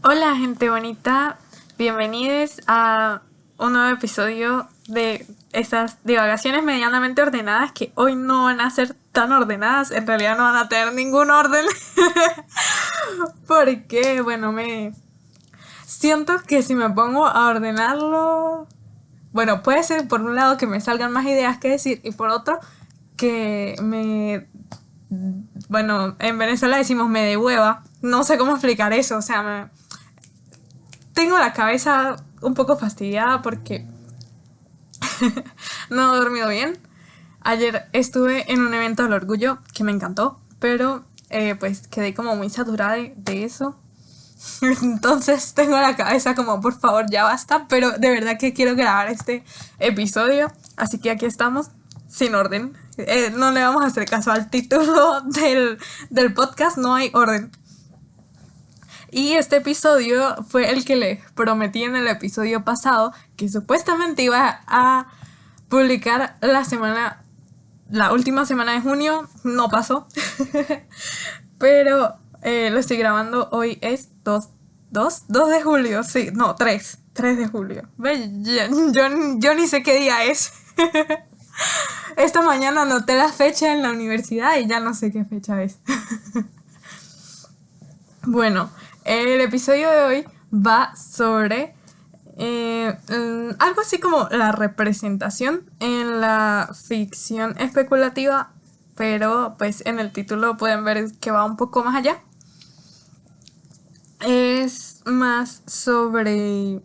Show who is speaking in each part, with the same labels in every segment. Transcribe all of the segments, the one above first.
Speaker 1: Hola gente bonita, bienvenidos a un nuevo episodio de estas divagaciones medianamente ordenadas que hoy no van a ser tan ordenadas, en realidad no van a tener ningún orden porque me siento que si me pongo a ordenarlo, puede ser por un lado que me salgan más ideas que decir y por otro que en Venezuela decimos me de hueva, no sé cómo explicar eso, o sea, tengo la cabeza un poco fastidiada porque no he dormido bien. Ayer estuve en un evento del orgullo que me encantó, pero pues quedé como muy saturada de eso. Entonces tengo la cabeza como por favor ya basta, pero de verdad que quiero grabar este episodio, así que aquí estamos sin orden. No le vamos a hacer caso al título del podcast, no hay orden. Y este episodio fue el que les prometí en el episodio pasado, que supuestamente iba a publicar la última semana de junio. No pasó. Pero lo estoy grabando, hoy es 2 de julio, sí, no, 3 de julio. Yo ni sé qué día es. Esta mañana anoté la fecha en la universidad y ya no sé qué fecha es. Bueno, el episodio de hoy va sobre algo así como la representación en la ficción especulativa, pero pues en el título pueden ver que va un poco más allá. Es más sobre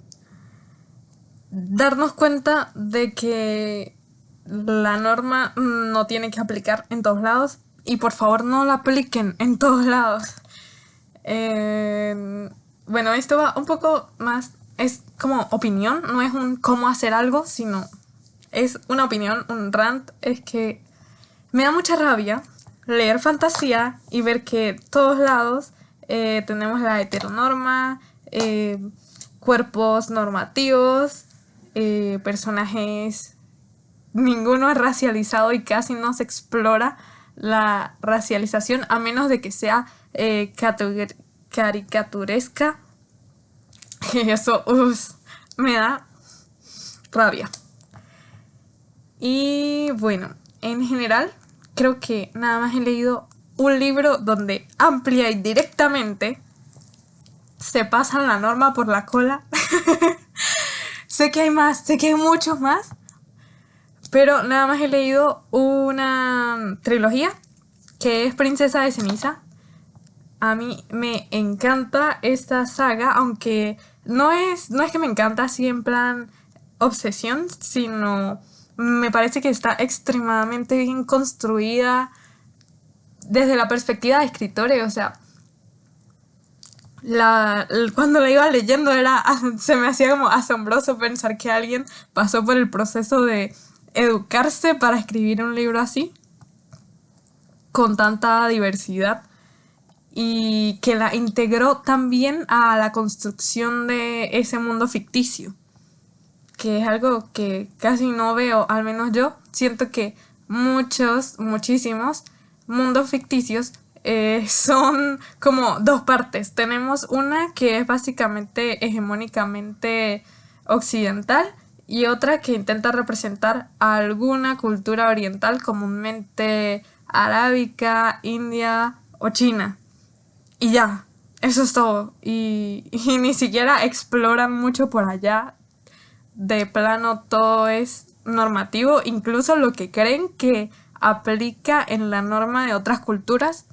Speaker 1: darnos cuenta de que la norma no tiene que aplicar en todos lados y por favor no la apliquen en todos lados. Esto va un poco más, es como opinión, no es un cómo hacer algo, sino es una opinión, un rant. Es que me da mucha rabia leer fantasía y ver que todos lados tenemos la heteronorma, cuerpos normativos, personajes, ninguno es racializado y casi no se explora la racialización a menos de que sea caricaturesca. Y eso me da rabia. Y bueno, en general creo que nada más he leído un libro donde amplia y directamente se pasan la norma por la cola. Sé que hay más, sé que hay muchos más, pero nada más he leído una trilogía que es Princesa de Ceniza. A mí me encanta esta saga, aunque no es que me encanta así en plan obsesión, sino me parece que está extremadamente bien construida desde la perspectiva de escritores. O sea, cuando la iba leyendo se me hacía como asombroso pensar que alguien pasó por el proceso de educarse para escribir un libro así, con tanta diversidad, y que la integró también a la construcción de ese mundo ficticio, que es algo que casi no veo, al menos yo siento que muchísimos mundos ficticios son como dos partes. Tenemos una que es básicamente hegemónicamente occidental y otra que intenta representar alguna cultura oriental, comúnmente arábica, india o china. Y ya, eso es todo. Y ni siquiera exploran mucho por allá. De plano todo es normativo, incluso lo que creen que aplica en la norma de otras culturas,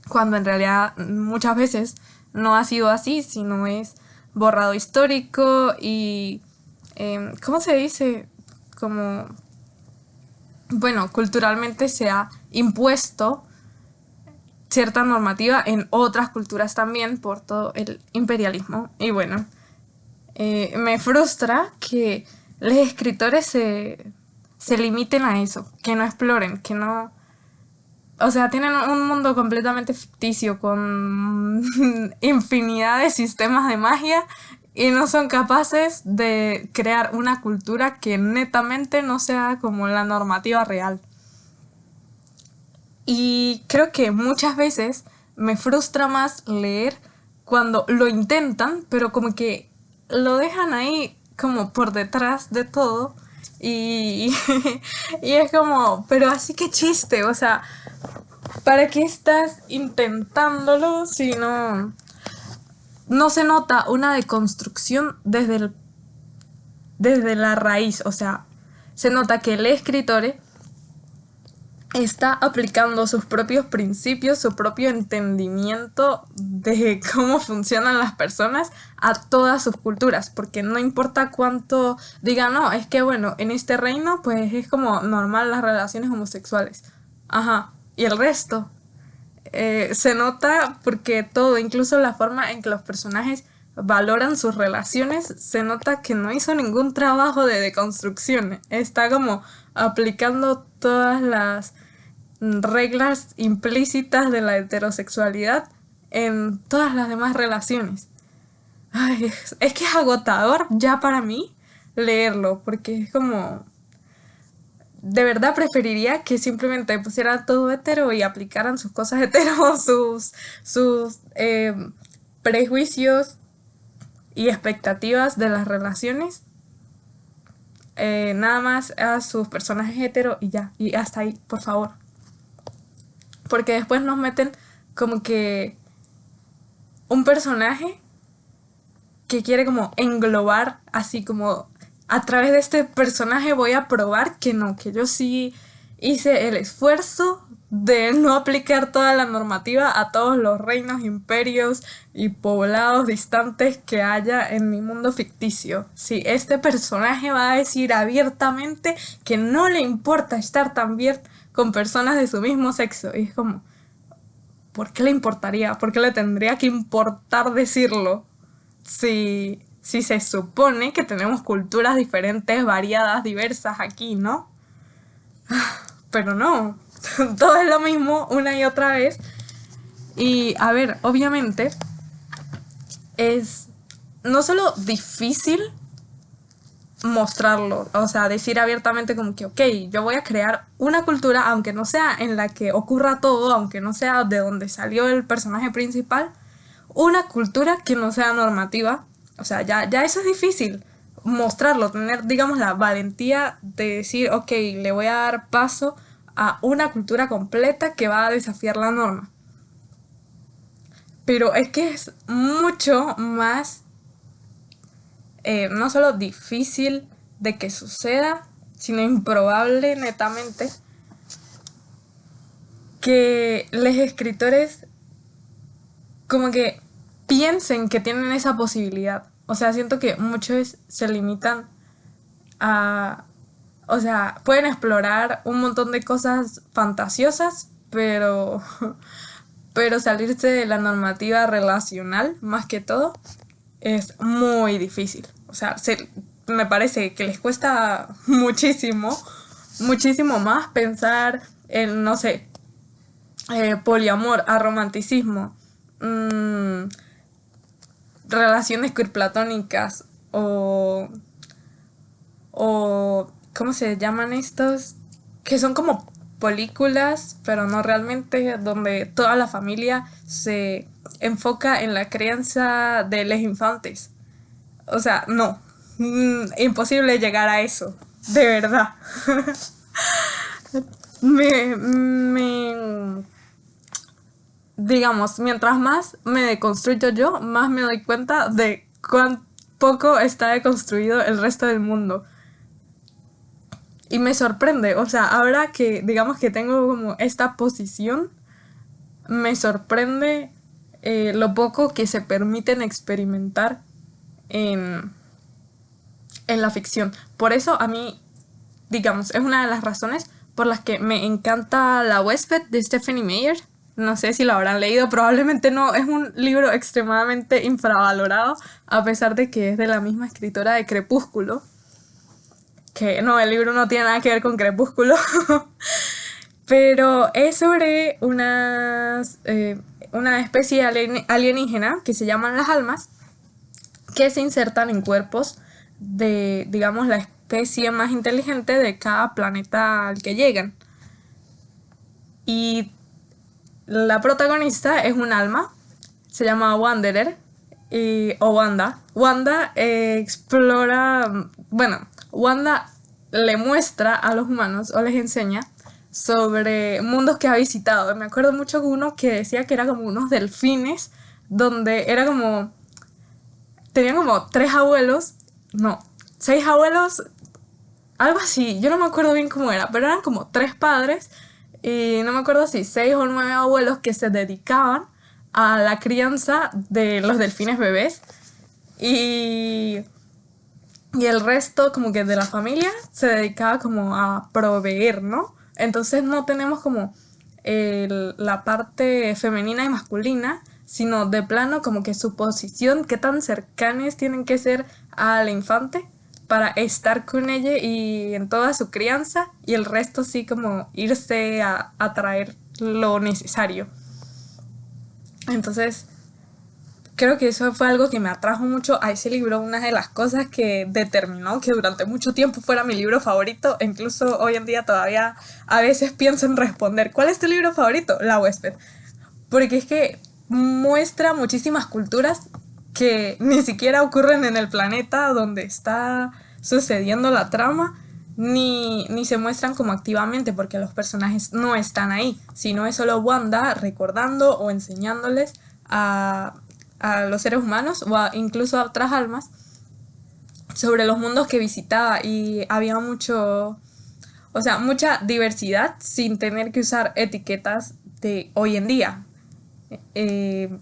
Speaker 1: cuando en realidad muchas veces no ha sido así, sino es borrado histórico y ¿cómo se dice? Como culturalmente se ha impuesto cierta normativa en otras culturas también por todo el imperialismo. Y me frustra que los escritores se limiten a eso, que no exploren, que no... O sea, tienen un mundo completamente ficticio con infinidad de sistemas de magia y no son capaces de crear una cultura que netamente no sea como la normativa real. Y creo que muchas veces me frustra más leer cuando lo intentan, pero como que lo dejan ahí como por detrás de todo y, y es como, pero así que chiste, o sea, ¿para qué estás intentándolo si no se nota una deconstrucción desde la raíz? O sea, se nota que el escritor está aplicando sus propios principios, su propio entendimiento de cómo funcionan las personas a todas sus culturas, porque no importa cuánto digan, no, es que bueno, en este reino pues es como normal las relaciones homosexuales. Ajá, y el resto. Se nota porque todo, incluso la forma en que los personajes valoran sus relaciones, se nota que no hizo ningún trabajo de deconstrucción. Está como aplicando todas las reglas implícitas de la heterosexualidad en todas las demás relaciones. Ay, es que es agotador ya para mí leerlo, porque es como, de verdad preferiría que simplemente pusieran todo hetero y aplicaran sus cosas hetero, sus prejuicios y expectativas de las relaciones, nada más a sus personajes hetero y ya, y hasta ahí, por favor. Porque después nos meten como que un personaje que quiere como englobar, así como a través de este personaje voy a probar que no, que yo sí hice el esfuerzo de no aplicar toda la normativa a todos los reinos, imperios y poblados distantes que haya en mi mundo ficticio. Sí, este personaje va a decir abiertamente que no le importa estar tan bien con personas de su mismo sexo. Y es como, ¿por qué le importaría? ¿Por qué le tendría que importar decirlo? Si se supone que tenemos culturas diferentes, variadas, diversas aquí, ¿no? Pero no, todo es lo mismo una y otra vez. Y a ver, obviamente es no solo difícil mostrarlo, o sea, decir abiertamente como que, ok, yo voy a crear una cultura, aunque no sea en la que ocurra todo, aunque no sea de donde salió el personaje principal, una cultura que no sea normativa. O sea, ya eso es difícil mostrarlo, tener, digamos, la valentía de decir, ok, le voy a dar paso a una cultura completa que va a desafiar la norma. Pero es que es mucho más, no solo difícil de que suceda, sino improbable netamente, que los escritores como que piensen que tienen esa posibilidad. O sea, siento que muchos se limitan a... O sea, pueden explorar un montón de cosas fantasiosas, pero salirse de la normativa relacional, más que todo, es muy difícil. O sea, me parece que les cuesta muchísimo, muchísimo más pensar en, no sé, poliamor, aromanticismo, relaciones queerplatónicas o ¿cómo se llaman estos? Que son como películas, pero no realmente, donde toda la familia se enfoca en la crianza de los infantes. O sea, no, imposible llegar a eso, de verdad. me digamos, mientras más me deconstruyo yo, más me doy cuenta de cuán poco está deconstruido el resto del mundo. Y me sorprende, o sea, ahora que digamos que tengo como esta posición, me sorprende lo poco que se permiten experimentar en, en la ficción. Por eso a mí, digamos, es una de las razones por las que me encanta La huésped de Stephenie Meyer. No sé si lo habrán leído, probablemente no. Es un libro extremadamente infravalorado, a pesar de que es de la misma escritora de Crepúsculo. Que no, el libro no tiene nada que ver con Crepúsculo. Pero es sobre una especie alienígena que se llaman las almas, que se insertan en cuerpos de, digamos, la especie más inteligente de cada planeta al que llegan. Y la protagonista es un alma se llama Wanderer o Wanda. Wanda explora, bueno, Wanda le muestra a los humanos o les enseña sobre mundos que ha visitado. Me acuerdo mucho de uno que decía que era como unos delfines, donde era como, tenían como 3 abuelos, no, 6 abuelos, algo así, yo no me acuerdo bien cómo era, pero eran como 3 padres y no me acuerdo si 6 o 9 abuelos que se dedicaban a la crianza de los delfines bebés y, y el resto como que de la familia se dedicaba como a proveer, ¿no? Entonces no tenemos como la parte femenina y masculina, sino de plano como que su posición, qué tan cercanos tienen que ser al infante para estar con ella y en toda su crianza, y el resto sí como irse a traer lo necesario. Entonces, creo que eso fue algo que me atrajo mucho a ese libro, una de las cosas que determinó que durante mucho tiempo fuera mi libro favorito. Incluso hoy en día todavía a veces pienso en responder, ¿cuál es tu libro favorito? La Huésped. Porque es que muestra muchísimas culturas que ni siquiera ocurren en el planeta donde está sucediendo la trama, ni se muestran como activamente porque los personajes no están ahí, sino es solo Wanda recordando o enseñándoles a los seres humanos o incluso a otras almas sobre los mundos que visitaba, y había mucho, o sea, mucha diversidad sin tener que usar etiquetas de hoy en día. Eh,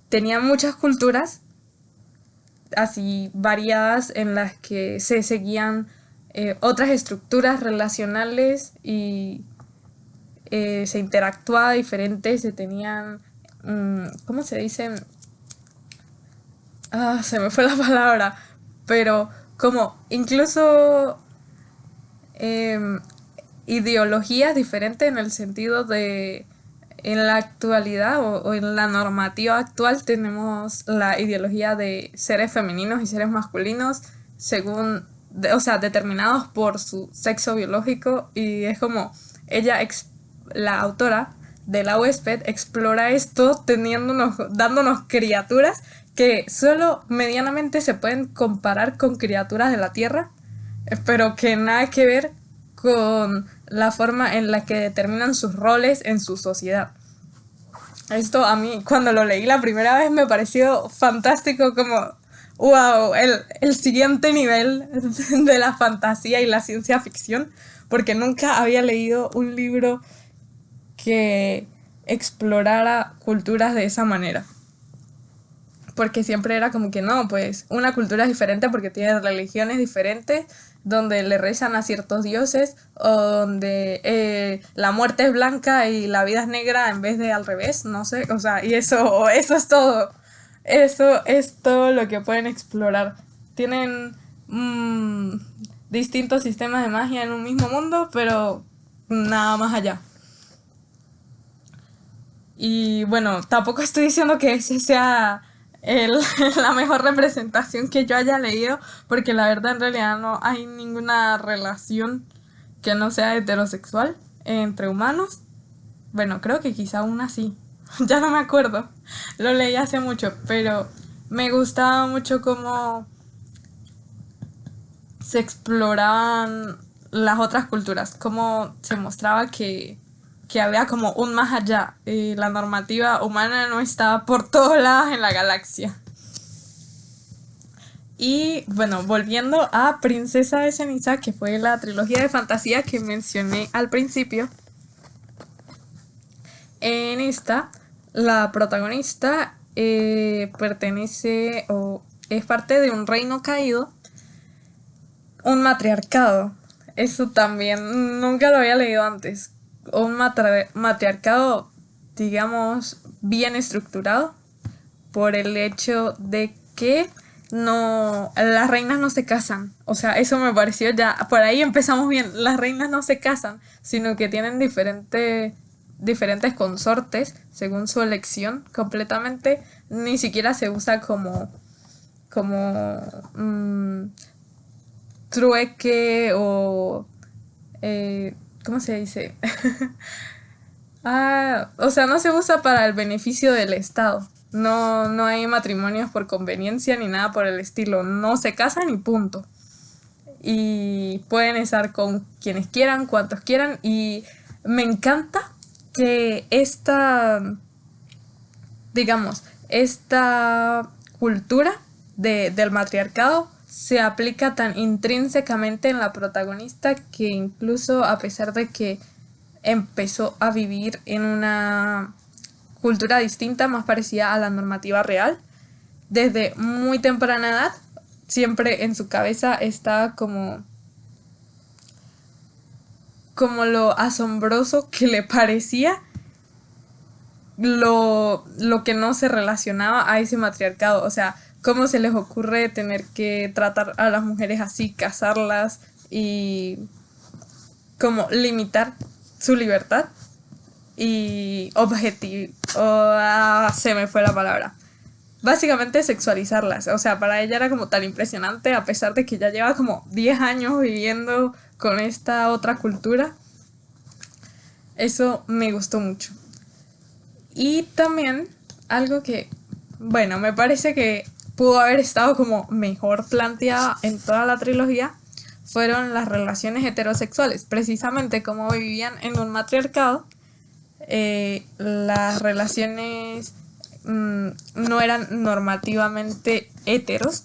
Speaker 1: Tenía muchas culturas así variadas en las que se seguían otras estructuras relacionales y se interactuaba diferente, se tenían, ¿cómo se dice? Se me fue la palabra, pero como incluso eh, ideologías diferentes en el sentido de en la actualidad o en la normativa actual tenemos la ideología de seres femeninos y seres masculinos según, o sea, determinados por su sexo biológico, y es como ella, la autora de La Huésped, explora esto dándonos criaturas que solo medianamente se pueden comparar con criaturas de la Tierra, pero que nada que ver con la forma en la que determinan sus roles en su sociedad. Esto a mí, cuando lo leí la primera vez, me pareció fantástico, como, wow, el siguiente nivel de la fantasía y la ciencia ficción, porque nunca había leído un libro que explorara culturas de esa manera. Porque siempre era como que no, pues una cultura es diferente porque tiene religiones diferentes, donde le rezan a ciertos dioses, o donde la muerte es blanca y la vida es negra en vez de al revés, no sé, o sea, y eso es todo. Eso es todo lo que pueden explorar. Tienen distintos sistemas de magia en un mismo mundo, pero nada más allá. Y bueno, tampoco estoy diciendo que ese sea el, la mejor representación que yo haya leído, porque la verdad en realidad no hay ninguna relación que no sea heterosexual entre humanos. Bueno, creo que quizá una sí. Ya no me acuerdo. Lo leí hace mucho, pero me gustaba mucho cómo se exploraban las otras culturas, cómo se mostraba que había como un más allá. La normativa humana no estaba por todos lados en la galaxia. Y bueno, volviendo a Princesa de Ceniza, que fue la trilogía de fantasía que mencioné al principio, en esta la protagonista pertenece o es parte de un reino caído, un matriarcado. Eso también nunca lo había leído antes. Un matriarcado, digamos, bien estructurado por el hecho de que no, las reinas no se casan. O sea, eso me pareció ya, por ahí empezamos bien. Las reinas no se casan, sino que tienen diferentes consortes según su elección completamente. Ni siquiera se usa como trueque o ¿cómo se dice? O sea, no se usa para el beneficio del Estado. No, no hay matrimonios por conveniencia ni nada por el estilo. No se casan y punto. Y pueden estar con quienes quieran, cuantos quieran. Y me encanta que digamos, esta cultura del matriarcado se aplica tan intrínsecamente en la protagonista que incluso a pesar de que empezó a vivir en una cultura distinta, más parecida a la normativa real, desde muy temprana edad, siempre en su cabeza está como lo asombroso que le parecía lo que no se relacionaba a ese matriarcado. O sea, cómo se les ocurre tener que tratar a las mujeres así, casarlas y como limitar su libertad y se me fue la palabra. Básicamente sexualizarlas. O sea, para ella era como tan impresionante a pesar de que ya lleva como 10 años viviendo con esta otra cultura. Eso me gustó mucho. Y también algo que, bueno, me parece que pudo haber estado como mejor planteada en toda la trilogía fueron las relaciones heterosexuales. Precisamente como vivían en un matriarcado, las relaciones no eran normativamente heteros,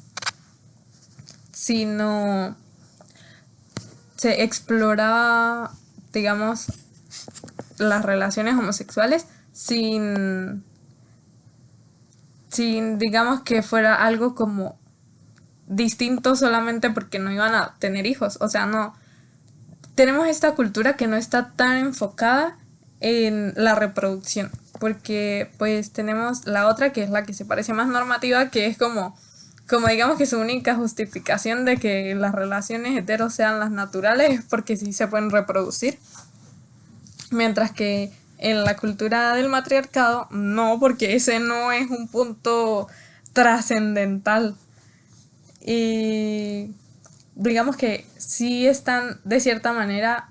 Speaker 1: sino se exploraba, digamos, las relaciones homosexuales sin digamos que fuera algo como distinto solamente porque no iban a tener hijos. O sea, no. Tenemos esta cultura que no está tan enfocada en la reproducción. Porque pues tenemos la otra que es la que se parece más normativa, que es como digamos que su única justificación de que las relaciones heteros sean las naturales es porque sí se pueden reproducir. Mientras que en la cultura del matriarcado, no, porque ese no es un punto trascendental. Y digamos que sí están de cierta manera,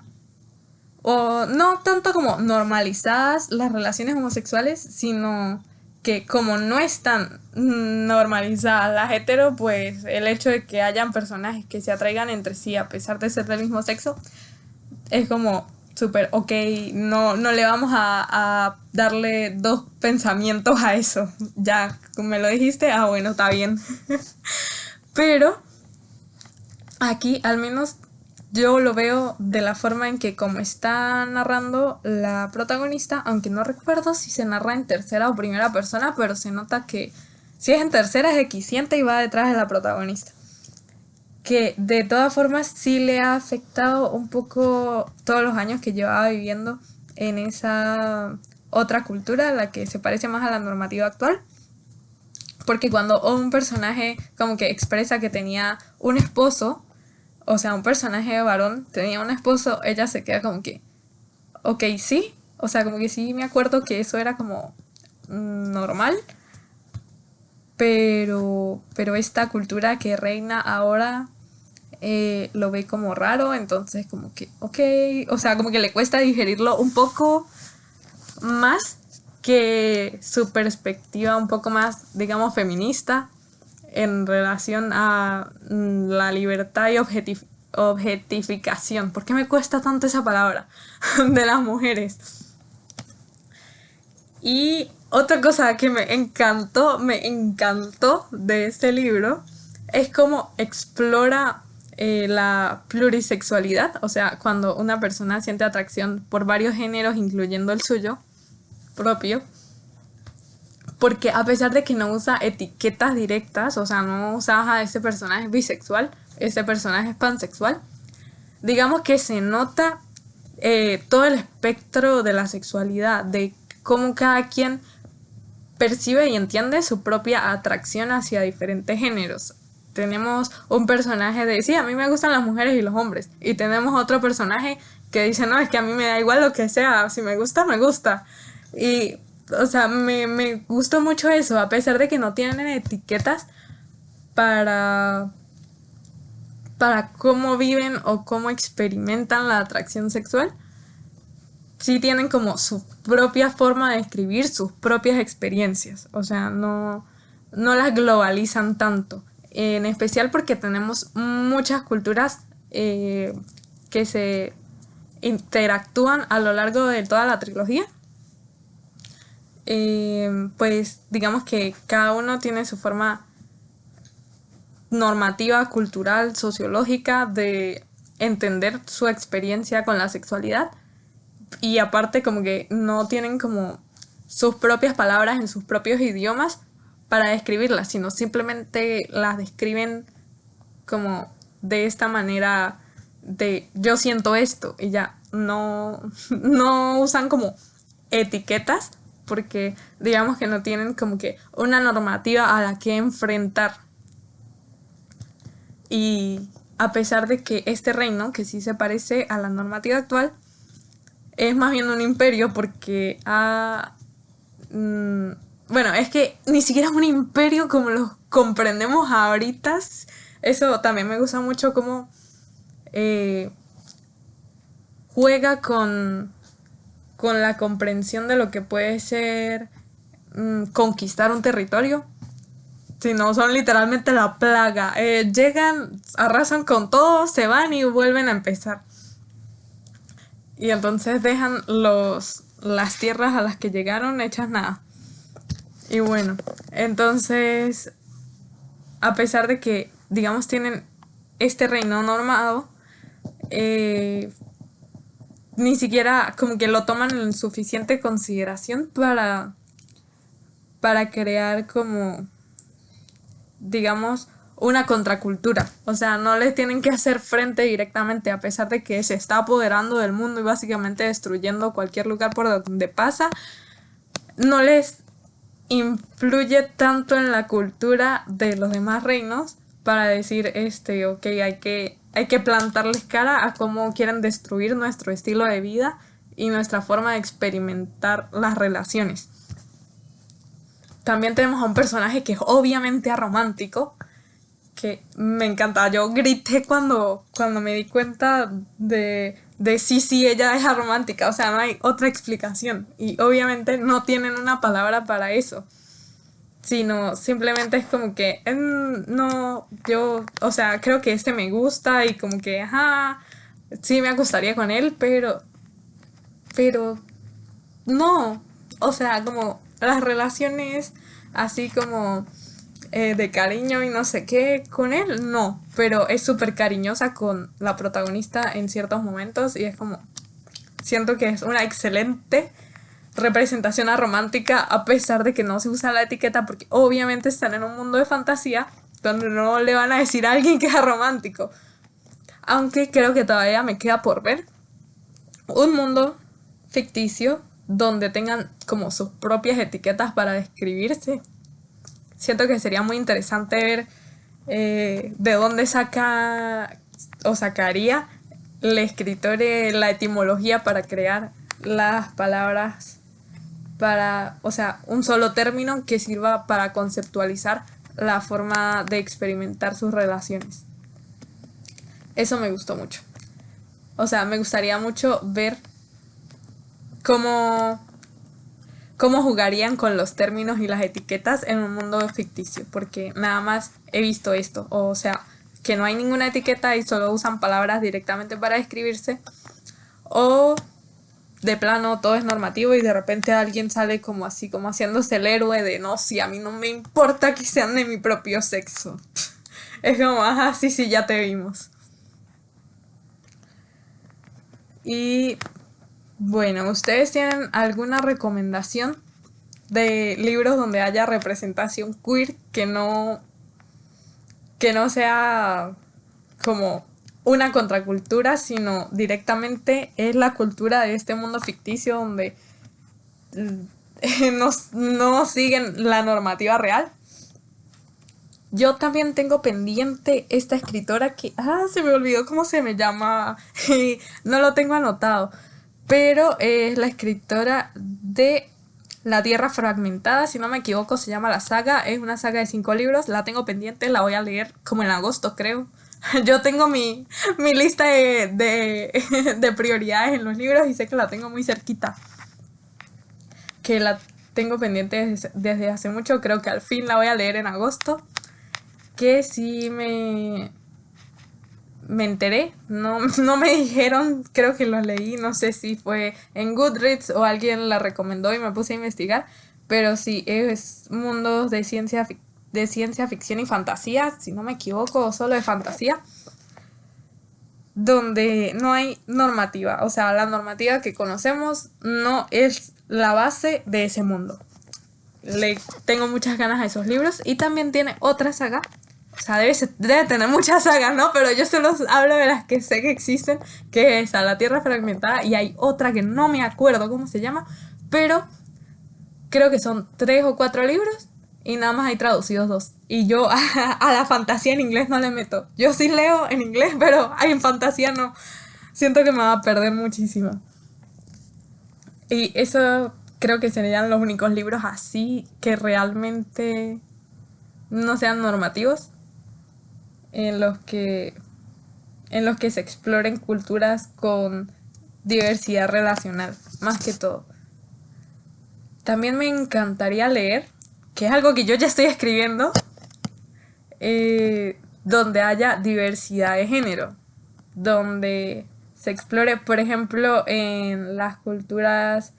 Speaker 1: o no tanto como normalizadas las relaciones homosexuales, sino que como no están normalizadas las hetero, pues el hecho de que hayan personajes que se atraigan entre sí a pesar de ser del mismo sexo es como súper ok, no le vamos a darle dos pensamientos a eso. Ya, me lo dijiste, bueno, está bien. Pero aquí al menos yo lo veo de la forma en que como está narrando la protagonista, aunque no recuerdo si se narra en tercera o primera persona, pero se nota que si es en tercera es equisciente y va detrás de la protagonista. Que de todas formas sí le ha afectado un poco todos los años que llevaba viviendo en esa otra cultura, la que se parece más a la normativa actual. Porque cuando un personaje como que expresa que tenía un esposo, o sea, un personaje varón tenía un esposo, ella se queda como que, ok, sí, o sea, como que sí me acuerdo que eso era como normal, pero esta cultura que reina ahora lo ve como raro, entonces como que, ok, o sea, como que le cuesta digerirlo un poco más que su perspectiva un poco más, digamos, feminista en relación a la libertad y objetificación. ¿Por qué me cuesta tanto esa palabra? De las mujeres. Y otra cosa que me encantó de este libro es cómo explora la plurisexualidad, o sea, cuando una persona siente atracción por varios géneros, incluyendo el suyo propio, porque a pesar de que no usa etiquetas directas, o sea, no usa a ese personaje bisexual, ese personaje es pansexual, digamos que se nota todo el espectro de la sexualidad, de cómo cada quien percibe y entiende su propia atracción hacia diferentes géneros. Tenemos un personaje de, sí, a mí me gustan las mujeres y los hombres. Y tenemos otro personaje que dice, no, es que a mí me da igual lo que sea, si me gusta, me gusta. Y, o sea, me gustó mucho eso, a pesar de que no tienen etiquetas para, para cómo viven o cómo experimentan la atracción sexual. sí tienen como su propia forma de escribir, sus propias experiencias. O sea, no las globalizan tanto. En especial porque tenemos muchas culturas que se interactúan a lo largo de toda la trilogía. Pues digamos que cada uno tiene su forma normativa, cultural, sociológica de entender su experiencia con la sexualidad, y aparte como que no tienen como sus propias palabras en sus propios idiomas para describirlas, sino simplemente las describen como de esta manera de yo siento esto y ya, no usan como etiquetas porque digamos que no tienen como que una normativa a la que enfrentar. Y a pesar de que este reino, que sí se parece a la normativa actual, es más bien un imperio porque bueno, es que ni siquiera es un imperio como lo comprendemos ahorita. Eso también me gusta mucho cómo eh, juega con la comprensión de lo que puede ser conquistar un territorio. Si no, son literalmente la plaga. Llegan, arrasan con todo, se van y vuelven a empezar. Y entonces dejan las tierras a las que llegaron hechas nada. Y bueno, entonces, a pesar de que, digamos, tienen este reino normado, ni siquiera como que lo toman en suficiente consideración para crear como, digamos, una contracultura. O sea, no les tienen que hacer frente directamente, a pesar de que se está apoderando del mundo y básicamente destruyendo cualquier lugar por donde pasa. No les influye tanto en la cultura de los demás reinos para decir, ok, hay que plantarles cara a cómo quieren destruir nuestro estilo de vida y nuestra forma de experimentar las relaciones. También tenemos a un personaje que es obviamente aromántico, que me encanta. Yo grité cuando me di cuenta de sí, ella es aromántica. O sea, no hay otra explicación. Y obviamente no tienen una palabra para eso. Sino simplemente es como que, no, yo, o sea, creo que este me gusta y como que, ajá, sí me acostaría con él, pero no. O sea, como las relaciones así como de cariño y no sé qué con él, no, pero es súper cariñosa con la protagonista en ciertos momentos y es como, siento que es una excelente representación romántica a pesar de que no se usa la etiqueta porque obviamente están en un mundo de fantasía donde no le van a decir a alguien que es romántico, aunque creo que todavía me queda por ver un mundo ficticio donde tengan como sus propias etiquetas para describirse. Siento que sería muy interesante ver de dónde saca o sacaría el escritor la etimología para crear las palabras para, o sea, un solo término que sirva para conceptualizar la forma de experimentar sus relaciones. Eso me gustó mucho. O sea, me gustaría mucho ver cómo jugarían con los términos y las etiquetas en un mundo ficticio, porque nada más he visto esto, o sea, que no hay ninguna etiqueta y solo usan palabras directamente para describirse, o de plano todo es normativo y de repente alguien sale como así, como haciéndose el héroe de no, si a mí no me importa que sean de mi propio sexo. Es como, ajá, sí, ya te vimos. Y bueno, ¿ustedes tienen alguna recomendación de libros donde haya representación queer que no sea como una contracultura, sino directamente es la cultura de este mundo ficticio donde no siguen la normativa real? Yo también tengo pendiente esta escritora que, se me olvidó cómo se me llama, no lo tengo anotado, pero es la escritora de La Tierra Fragmentada, si no me equivoco se llama la saga, es una saga de 5 libros, la tengo pendiente, la voy a leer como en agosto creo, Yo tengo mi lista de prioridades en los libros y sé que la tengo muy cerquita. Que la tengo pendiente desde hace mucho. Creo que al fin la voy a leer en agosto. Que sí me enteré, no me dijeron, creo que lo leí, no sé si fue en Goodreads o alguien la recomendó y me puse a investigar, pero sí, es mundos de ciencia ficción y fantasía, si no me equivoco, o solo de fantasía, donde no hay normativa, o sea, la normativa que conocemos no es la base de ese mundo. Le tengo muchas ganas a esos libros y también tiene otra saga. O sea, debe tener muchas sagas, ¿no? Pero yo solo hablo de las que sé que existen, que es A la Tierra Fragmentada, y hay otra que no me acuerdo cómo se llama, pero creo que son 3 o 4 libros y nada más hay traducidos 2. Y yo a la fantasía en inglés no le meto. Yo sí leo en inglés, pero en fantasía no. Siento que me va a perder muchísimo. Y eso creo que serían los únicos libros así que realmente no sean normativos, en los que se exploren culturas con diversidad relacional, más que todo. También me encantaría leer, que es algo que yo ya estoy escribiendo, donde haya diversidad de género, donde se explore, por ejemplo, en las culturas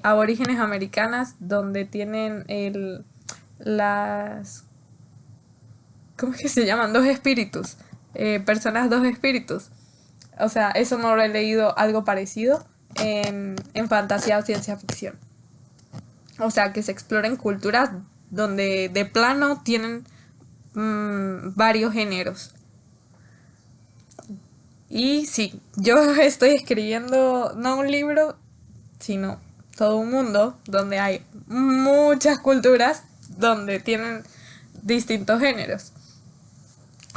Speaker 1: aborígenes americanas, donde tienen las ¿cómo es que se llaman? Dos espíritus. Personas dos espíritus. O sea, eso no lo he leído algo parecido en fantasía o ciencia ficción. O sea, que se exploren culturas donde de plano tienen varios géneros. Y sí, yo estoy escribiendo no un libro, sino todo un mundo donde hay muchas culturas donde tienen distintos géneros.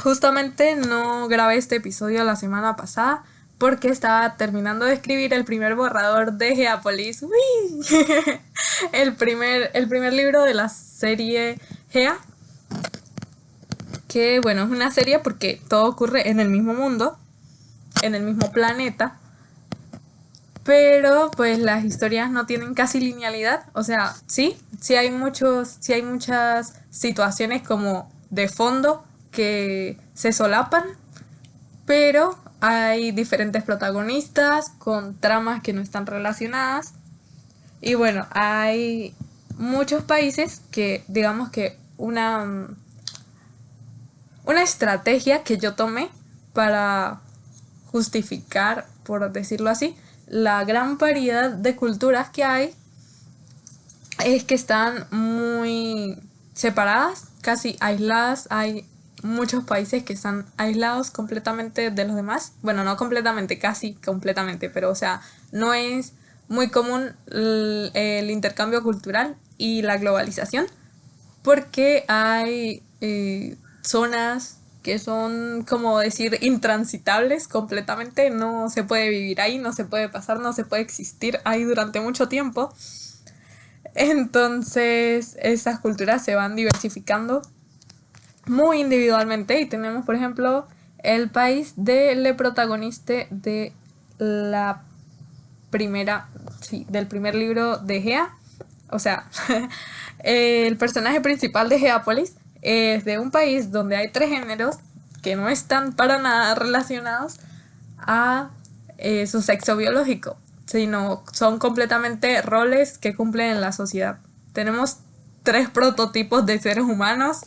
Speaker 1: Justamente no grabé este episodio la semana pasada porque estaba terminando de escribir el primer borrador de Geapolis. ¡Uy! El primer libro de la serie Gea. Que bueno, es una serie porque todo ocurre en el mismo mundo, en el mismo planeta. Pero pues las historias no tienen casi linealidad. O sea, sí hay muchas situaciones como de fondo que se solapan, pero hay diferentes protagonistas con tramas que no están relacionadas. Y bueno, hay muchos países que, digamos que una estrategia que yo tomé para justificar, por decirlo así, la gran variedad de culturas que hay, es que están muy separadas, casi aisladas. Hay muchos países que están aislados completamente de los demás. Bueno, no completamente, casi completamente, pero o sea, no es muy común el intercambio cultural y la globalización, porque hay zonas que son, como decir, intransitables completamente. No se puede vivir ahí, no se puede pasar, no se puede existir ahí durante mucho tiempo. Entonces esas culturas se van diversificando muy individualmente y tenemos, por ejemplo, el país del protagonista de la del primer libro de Gea. O sea, el personaje principal de Geapolis es de un país donde hay 3 géneros que no están para nada relacionados a su sexo biológico, sino son completamente roles que cumplen en la sociedad. Tenemos 3 prototipos de seres humanos.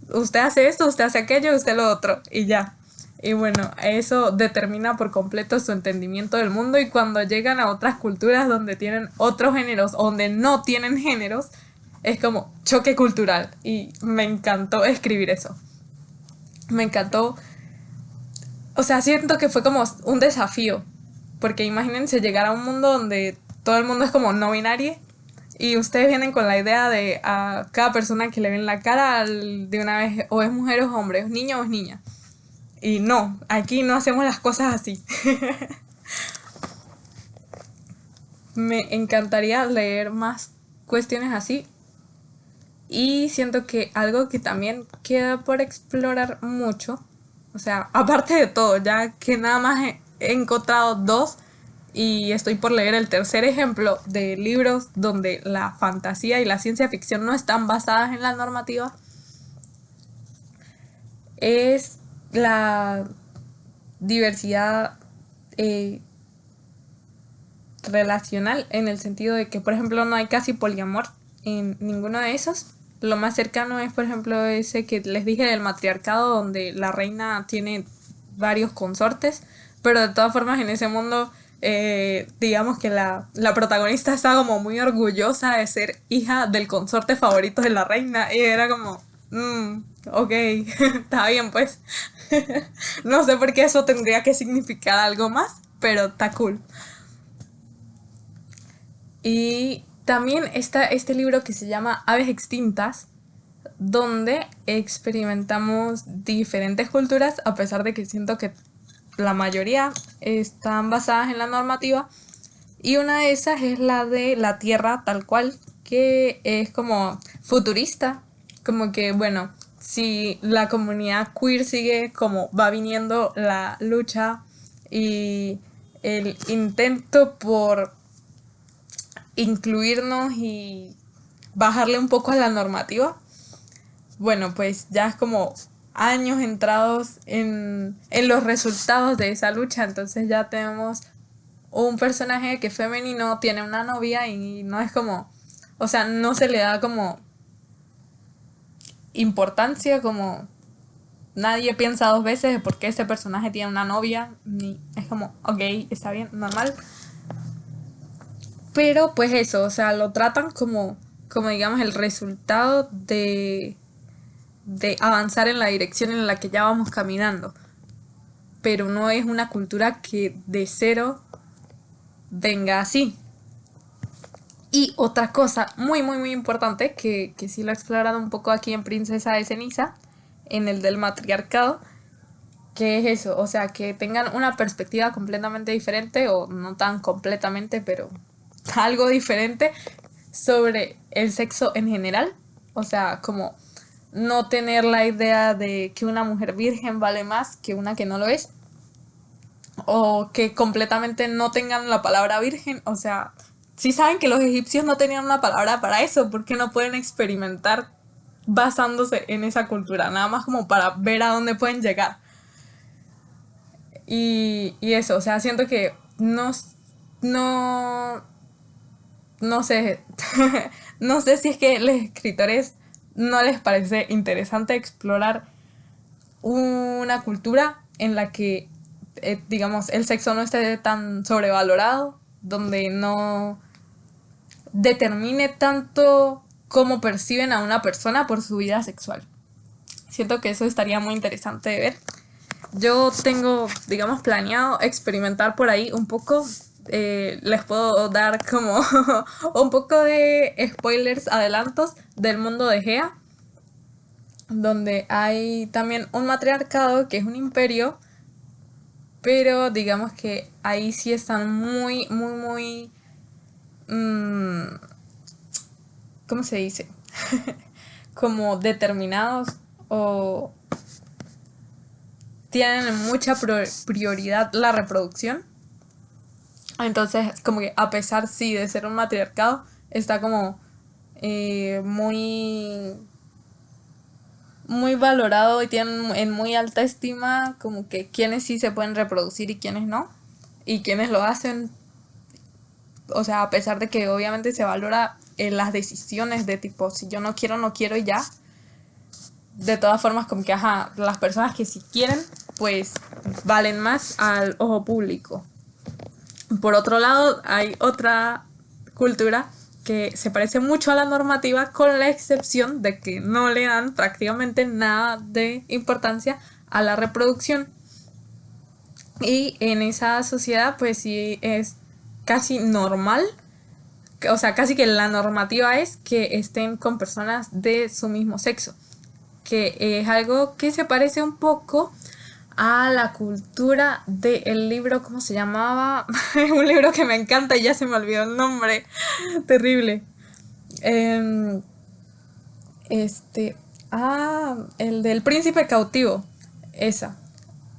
Speaker 1: Usted hace esto, usted hace aquello, usted lo otro, y ya. Y bueno, eso determina por completo su entendimiento del mundo, y cuando llegan a otras culturas donde tienen otros géneros, donde no tienen géneros, es como choque cultural. Y me encantó escribir eso. Me encantó. O sea, siento que fue como un desafío, porque imagínense llegar a un mundo donde todo el mundo es como no binario y ustedes vienen con la idea de a cada persona que le ven la cara de una vez o es mujer o es hombre, es niño o es niña. Y no, aquí no hacemos las cosas así. Me encantaría leer más cuestiones así, y siento que algo que también queda por explorar mucho, O sea, aparte de todo, ya que nada más he encontrado dos y estoy por leer el tercer ejemplo de libros donde la fantasía y la ciencia ficción no están basadas en la normativa, es la diversidad eh, relacional, en el sentido de que, por ejemplo, no hay casi poliamor en ninguno de esos. Lo más cercano es, por ejemplo, ese que les dije del matriarcado, donde la reina tiene varios consortes, pero de todas formas en ese mundo, digamos que la protagonista está como muy orgullosa de ser hija del consorte favorito de la reina, y era como, ok, está bien pues. No sé por qué eso tendría que significar algo más, pero está cool. Y también está este libro que se llama Aves Extintas, donde experimentamos diferentes culturas, a pesar de que siento que la mayoría están basadas en la normativa. Y una de esas es la de la Tierra tal cual, que es como futurista, como que, bueno, si la comunidad queer sigue como va viniendo la lucha y el intento por incluirnos y bajarle un poco a la normativa, bueno, pues ya es como años entrados en los resultados de esa lucha. Entonces ya tenemos un personaje que es femenino, tiene una novia y no es como, o sea, no se le da como importancia, como nadie piensa dos veces de por qué ese personaje tiene una novia, ni es como, ok, está bien, normal. Pero pues eso, o sea, lo tratan como digamos el resultado de avanzar en la dirección en la que ya vamos caminando. Pero no es una cultura que de cero venga así. Y otra cosa muy, muy, muy importante, que sí lo he explorado un poco aquí en Princesa de Ceniza, en el del matriarcado, que es eso, o sea, que tengan una perspectiva completamente diferente, o no tan completamente, pero algo diferente sobre el sexo en general. O sea, como no tener la idea de que una mujer virgen vale más que una que no lo es, o que completamente no tengan la palabra virgen. O sea, si saben que los egipcios no tenían una palabra para eso, ¿por qué no pueden experimentar basándose en esa cultura? Nada más como para ver a dónde pueden llegar. Y eso, o sea, siento que no, no sé, no sé si es que a los escritores no les parece interesante explorar una cultura en la que, digamos, el sexo no esté tan sobrevalorado, donde no determine tanto cómo perciben a una persona por su vida sexual. Siento que eso estaría muy interesante de ver. Yo tengo, digamos, planeado experimentar por ahí un poco. Les puedo dar como un poco de spoilers, adelantos del mundo de Gea, donde hay también un matriarcado que es un imperio, pero digamos que ahí sí están muy, muy, muy... ¿Cómo se dice? Como determinados, o tienen mucha prioridad la reproducción. Entonces, como que a pesar sí de ser un matriarcado, está como muy muy valorado y tienen en muy alta estima como que quienes sí se pueden reproducir y quienes no, y quienes lo hacen. O sea, a pesar de que obviamente se valora las decisiones de tipo, si yo no quiero, no quiero y ya, de todas formas como que, ajá, las personas que sí quieren, pues valen más al ojo público. Por otro lado, hay otra cultura que se parece mucho a la normativa, con la excepción de que no le dan prácticamente nada de importancia a la reproducción. Y en esa sociedad pues sí es casi normal, o sea, casi que la normativa es que estén con personas de su mismo sexo, que es algo que se parece un poco a la cultura del libro, ¿cómo se llamaba? Un libro que me encanta y ya se me olvidó el nombre. Terrible. Eh, este. El del príncipe cautivo. Esa.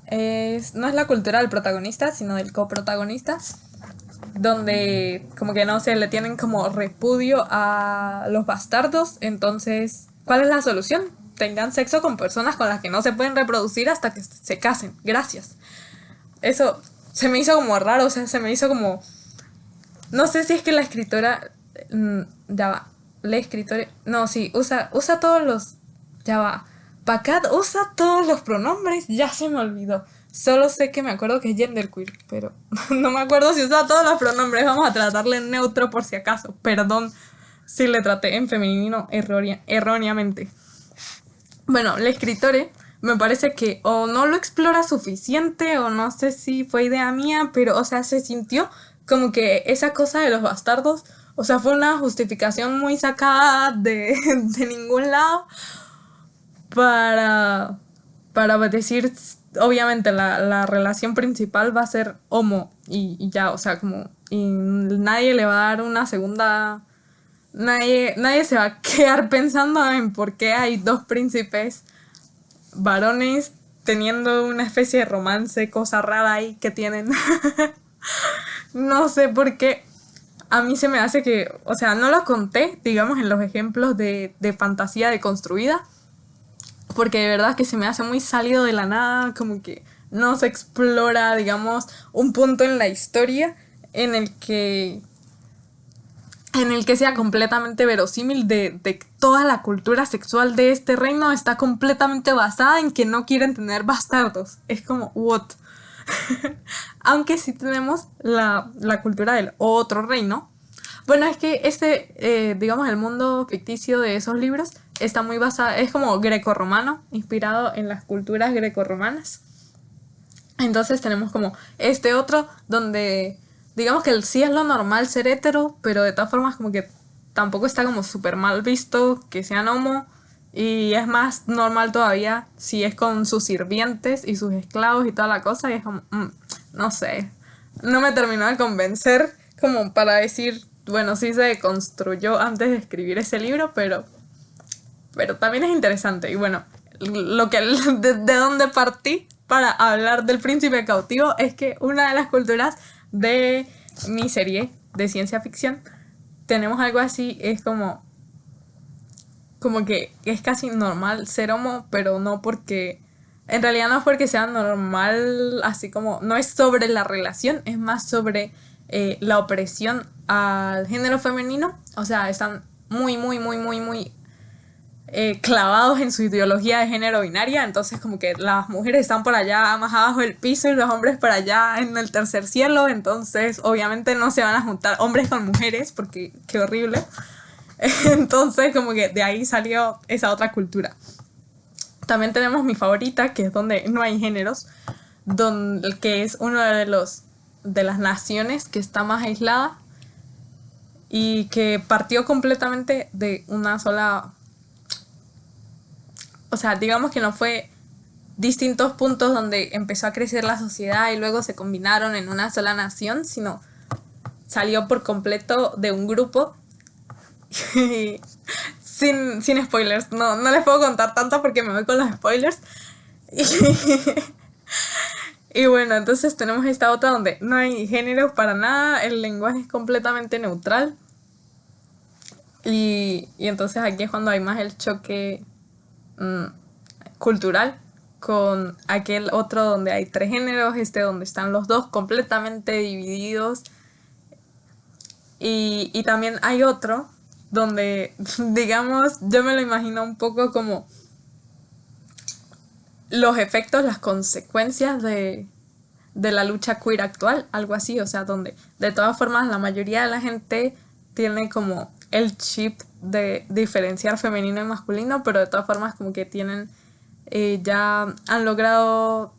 Speaker 1: no es la cultura del protagonista, sino del coprotagonista, donde como que no sé, le tienen como repudio a los bastardos. Entonces, ¿cuál es la solución? Tengan sexo con personas con las que no se pueden reproducir hasta que se casen. Gracias. Eso se me hizo como raro, o sea, se me hizo como... No sé si es que la escritora... ya va. La escritora... No, sí, usa todos los... Ya va. Pacat usa todos los pronombres, ya se me olvidó. Solo sé que me acuerdo que es genderqueer, pero no me acuerdo si usa todos los pronombres. Vamos a tratarle en neutro por si acaso. Perdón si le traté en femenino erróneamente. Bueno, la escritora me parece que o no lo explora suficiente o no sé si fue idea mía, pero o sea, se sintió como que esa cosa de los bastardos, o sea, fue una justificación muy sacada de ningún lado para, para decir, obviamente la relación principal va a ser homo y ya, o sea, como, y nadie le va a dar una segunda, nadie se va a quedar pensando en por qué hay dos príncipes varones teniendo una especie de romance, cosa rara ahí que tienen. No sé por qué. A mí se me hace que, o sea, no lo conté, digamos, en los ejemplos de fantasía deconstruida, porque de verdad que se me hace muy salido de la nada, como que no se explora, digamos, un punto en la historia en el que sea completamente verosímil de toda la cultura sexual de este reino está completamente basada en que no quieren tener bastardos. Es como, what? Aunque sí tenemos la cultura del otro reino. Bueno, es que digamos, el mundo ficticio de esos libros está muy basado, es como grecorromano, inspirado en las culturas grecorromanas. Entonces tenemos como este otro donde digamos que sí es lo normal ser hetero, pero de todas formas como que tampoco está como súper mal visto que sean homo. Y es más normal todavía si es con sus sirvientes y sus esclavos y toda la cosa. Y es como, no sé, no me terminó de convencer como para decir, bueno, sí se construyó antes de escribir ese libro, pero también es interesante. Y bueno, lo que de donde partí para hablar del príncipe cautivo es que una de las culturas de mi serie de ciencia ficción tenemos algo así, es como que es casi normal ser homo, pero no porque... En realidad no es porque sea normal, así como... No es sobre la relación, es más sobre la opresión al género femenino. O sea, están muy, muy, muy, muy, muy clavados en su ideología de género binaria. Entonces como que las mujeres están por allá más abajo del piso y los hombres por allá en el tercer cielo. Entonces obviamente no se van a juntar hombres con mujeres porque qué horrible. Entonces como que de ahí salió esa otra cultura. También tenemos mi favorita, que es donde no hay géneros, que es uno de las naciones que está más aislada y que partió completamente de una sola... O sea, digamos que no fue distintos puntos donde empezó a crecer la sociedad y luego se combinaron en una sola nación, sino salió por completo de un grupo. sin spoilers, no les puedo contar tanto porque me voy con los spoilers. Y bueno, entonces tenemos esta otra donde no hay géneros para nada, el lenguaje es completamente neutral. Y entonces aquí es cuando hay más el choque cultural con aquel otro donde hay tres géneros, donde están los dos completamente divididos. Y también hay otro donde, digamos, yo me lo imagino un poco como los efectos, las consecuencias de la lucha queer actual, algo así, o sea, donde de todas formas la mayoría de la gente tiene como el chip de diferenciar femenino y masculino, pero de todas formas como que tienen, ya han logrado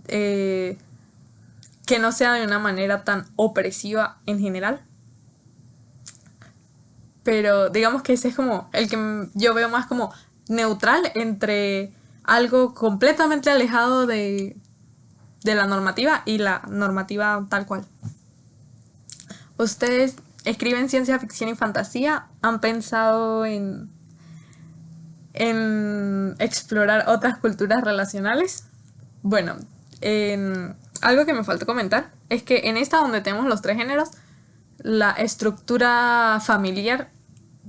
Speaker 1: que no sea de una manera tan opresiva en general. Pero digamos que ese es como el que yo veo más como neutral entre algo completamente alejado de la normativa y la normativa tal cual. ¿Ustedes escriben ciencia ficción y fantasía? ¿Han pensado en explorar otras culturas relacionales? Bueno, Algo que me faltó comentar es que en esta donde tenemos los tres géneros, la estructura familiar,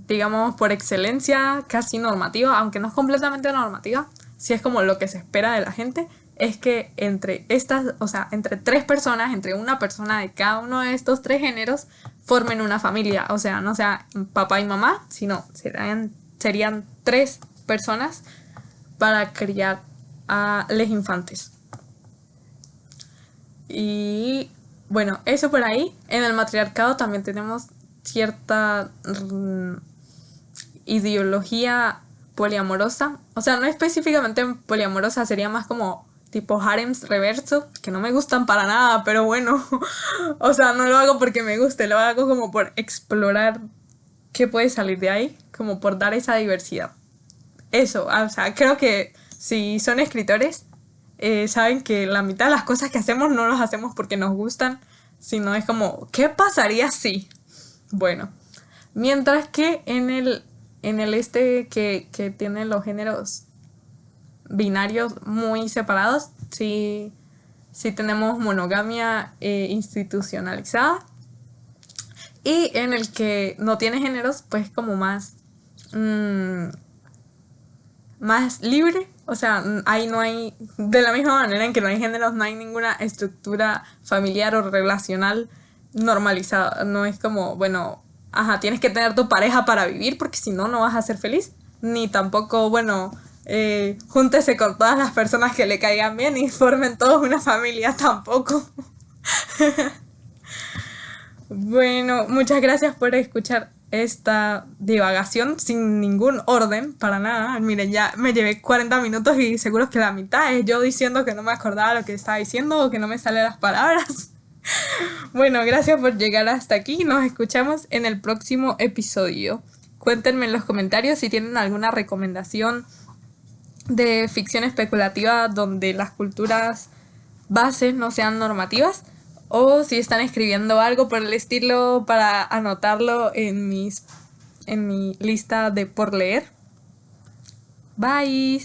Speaker 1: digamos por excelencia, casi normativa, aunque no es completamente normativa, sí es como lo que se espera de la gente, es que entre estas, o sea, entre tres personas, entre una persona de cada uno de estos tres géneros, formen una familia. O sea, no sea papá y mamá, sino serían tres personas para criar a los infantes. Y bueno, eso por ahí. En el matriarcado también tenemos cierta ideología poliamorosa. O sea, no específicamente poliamorosa, sería más como tipo harems reverso, que no me gustan para nada, pero bueno, o sea, no lo hago porque me guste, lo hago como por explorar qué puede salir de ahí, como por dar esa diversidad. Eso, o sea, creo que si son escritores, saben que la mitad de las cosas que hacemos no las hacemos porque nos gustan, sino es como, ¿qué pasaría si? Bueno, mientras que en el que tiene los géneros binarios muy separados, sí, sí tenemos monogamia institucionalizada. Y en el que no tiene géneros, pues como más más libre, o sea, ahí no hay, de la misma manera en que no hay géneros, no hay ninguna estructura familiar o relacional normalizada, no es como, bueno, ajá, tienes que tener tu pareja para vivir porque si no, no vas a ser feliz, ni tampoco, bueno, júntese con todas las personas que le caigan bien y formen todos una familia tampoco. Bueno, muchas gracias por escuchar esta divagación sin ningún orden, para nada. Miren, ya me llevé 40 minutos y seguro que la mitad es yo diciendo que no me acordaba lo que estaba diciendo o que no me salen las palabras. Bueno, gracias por llegar hasta aquí. Nos escuchamos en el próximo episodio. Cuéntenme en los comentarios si tienen alguna recomendación de ficción especulativa donde las culturas bases no sean normativas o si están escribiendo algo por el estilo para anotarlo en mi lista de por leer. Bye.